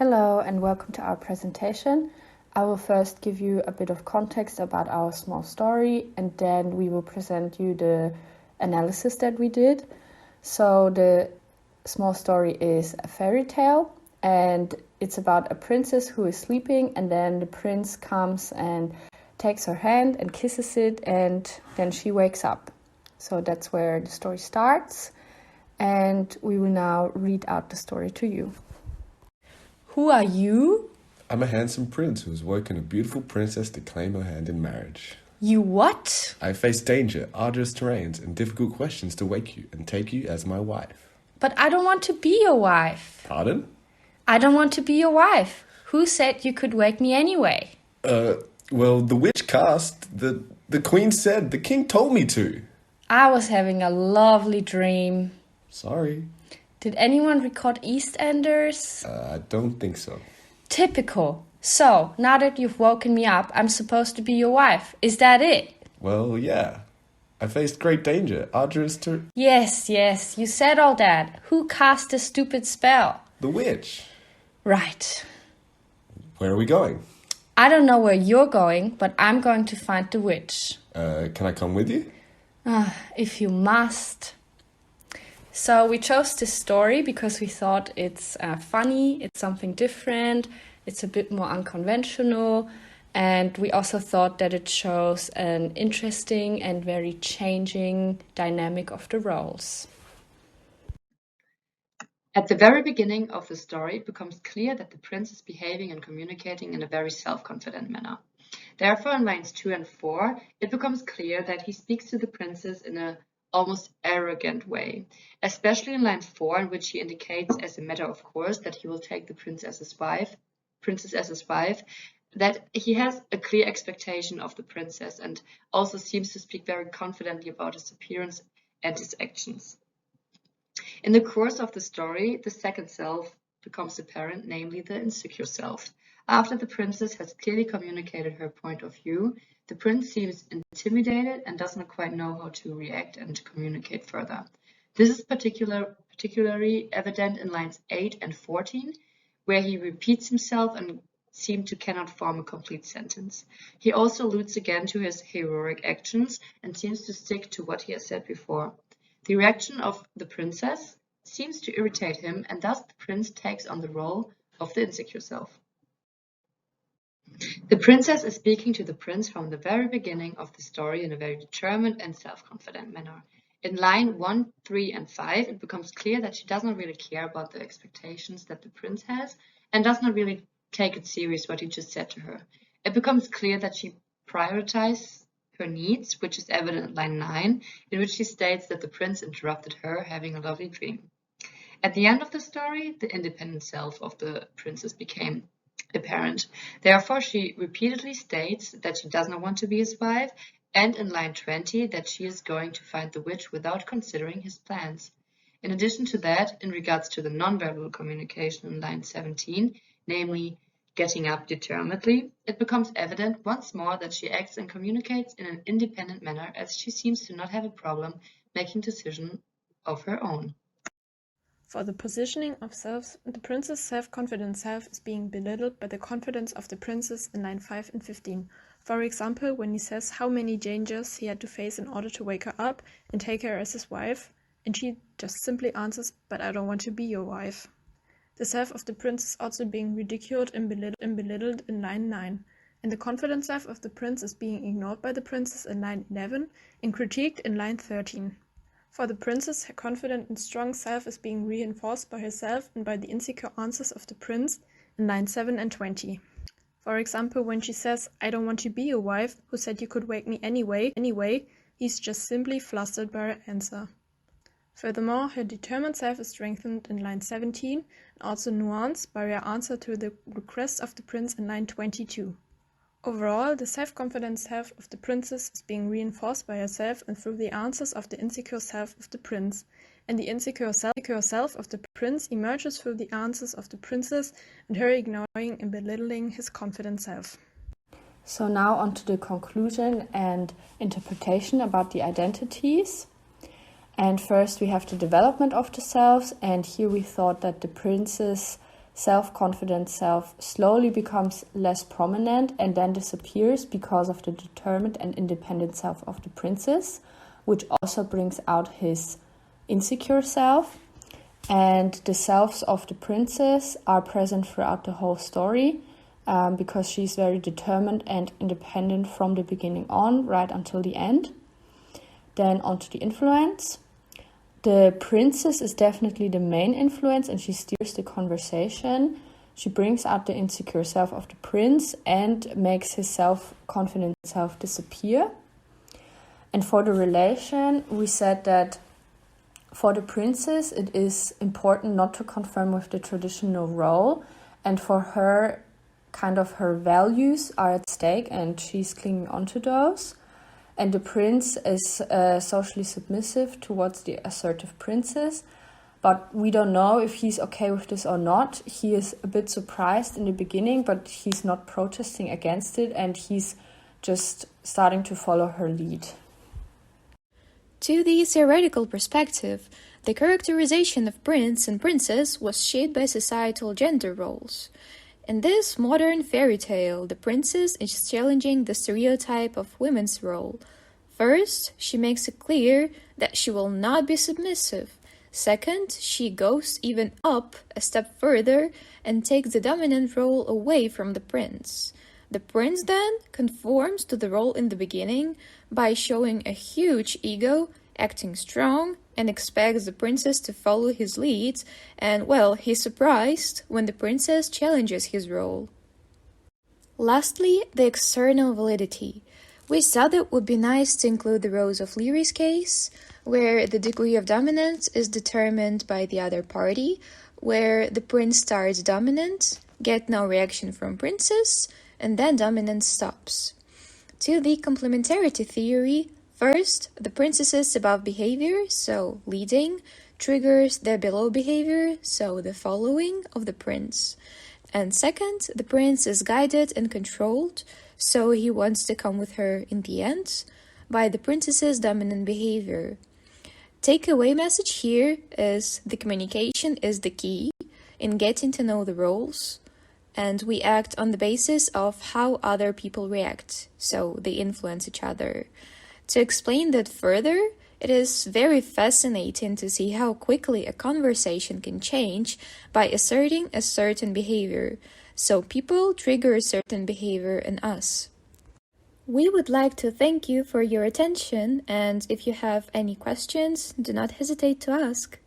Hello and welcome to our presentation. I will first give you a bit of context about our small story and then we will present you the analysis that we did. So the small story is a fairy tale and it's about a princess who is sleeping and then the prince comes and takes her hand and kisses it and then she wakes up. So that's where the story starts and we will now read out the story to you. Who are you? I'm a handsome prince who has woken a beautiful princess to claim her hand in marriage. You what? I face danger, arduous terrains, and difficult questions to wake you and take you as my wife. But I don't want to be your wife. Pardon? I don't want to be your wife. Who said you could wake me anyway? Well, the witch cast. The queen said. The king told me to. I was having a lovely dream. Sorry. Did anyone record EastEnders? I don't think so. Typical. So, now that you've woken me up, I'm supposed to be your wife. Is that it? Well, yeah. I faced great danger, arduous Yes, you said all that. Who cast the stupid spell? The witch. Right. Where are we going? I don't know where you're going, but I'm going to find the witch. Can I come with you? If you must. So we chose this story because we thought it's funny, it's something different, it's a bit more unconventional, and we also thought that it shows an interesting and very changing dynamic of the roles. At the very beginning of the story, it becomes clear that the prince is behaving and communicating in a very self-confident manner. Therefore, in lines 2 and 4, it becomes clear that he speaks to the princess in a almost arrogant way, especially in line 4, in which he indicates as a matter of course that he will take the princess as his wife, that he has a clear expectation of the princess and also seems to speak very confidently about his appearance and his actions. In the course of the story, the second self becomes apparent, namely the insecure self. After the princess has clearly communicated her point of view, the prince seems intimidated and does not quite know how to react and communicate further. This is particularly evident in lines 8 and 14, where he repeats himself and seems to cannot form a complete sentence. He also alludes again to his heroic actions and seems to stick to what he has said before. The reaction of the princess seems to irritate him, and thus the prince takes on the role of the insecure self. The princess is speaking to the prince from the very beginning of the story in a very determined and self-confident manner. In line 1, 3, and 5, it becomes clear that she does not really care about the expectations that the prince has and does not really take it serious what he just said to her. It becomes clear that she prioritizes her needs, which is evident in line 9, in which she states that the prince interrupted her having a lovely dream. At the end of the story, the independent self of the princess became apparent. Therefore, she repeatedly states that she does not want to be his wife, and in line 20 that she is going to find the witch without considering his plans. In addition to that, in regards to the nonverbal communication in line 17, namely getting up determinedly, it becomes evident once more that she acts and communicates in an independent manner, as she seems to not have a problem making decisions of her own. For the positioning of selves, the prince's self-confident self is being belittled by the confidence of the princess in line 5 and 15. For example, when he says how many dangers he had to face in order to wake her up and take her as his wife, and she just simply answers, "But I don't want to be your wife." The self of the prince is also being ridiculed and belittled in line 9, and the confident self of the prince is being ignored by the princess in line 11 and critiqued in line 13. For the princess, her confident and strong self is being reinforced by herself and by the insecure answers of the prince in line 7 and 20. For example, when she says, "I don't want to be your wife, who said you could wake me anyway, he's just simply flustered by her answer. Furthermore, her determined self is strengthened in line 17 and also nuanced by her answer to the request of the prince in line 22. Overall, the self-confident self of the princess is being reinforced by herself and through the answers of the insecure self of the prince, and the insecure self of the prince emerges through the answers of the princess and her ignoring and belittling his confident self. So now on to the conclusion and interpretation about the identities. And first we have the development of the selves, and here we thought that the princess self-confident self slowly becomes less prominent and then disappears because of the determined and independent self of the princess, which also brings out his insecure self. And the selves of the princess are present throughout the whole story, because she's very determined and independent from the beginning on, right until the end. Then onto the influence. The princess is definitely the main influence and she steers the conversation. She brings out the insecure self of the prince and makes his self-confident self disappear. And for the relation, we said that for the princess, it is important not to conform with the traditional role. And for her, kind of her values are at stake and she's clinging onto those. And the prince is socially submissive towards the assertive princess. But we don't know if he's okay with this or not. He is a bit surprised in the beginning, but he's not protesting against it. And he's just starting to follow her lead. To the theoretical perspective, the characterization of prince and princess was shaped by societal gender roles. In this modern fairy tale, the princess is challenging the stereotype of women's role. First, she makes it clear that she will not be submissive. Second, she goes even up a step further and takes the dominant role away from the prince. The prince then conforms to the role in the beginning by showing a huge ego, acting strong, and expects the princess to follow his lead, and, well, he's surprised when the princess challenges his role. Lastly, the external validity. We thought it would be nice to include the Rose of Leary's case, where the degree of dominance is determined by the other party, where the prince starts dominant, get no reaction from princess, and then dominance stops. To the complementarity theory, first, the princess's above behavior, so leading, triggers the below behavior, so the following of the prince. And second, the prince is guided and controlled, so he wants to come with her in the end, by the princess's dominant behavior. Takeaway message here is the communication is the key in getting to know the roles, and we act on the basis of how other people react, so they influence each other. To explain that further, it is very fascinating to see how quickly a conversation can change by asserting a certain behavior, so people trigger a certain behavior in us. We would like to thank you for your attention, and if you have any questions, do not hesitate to ask.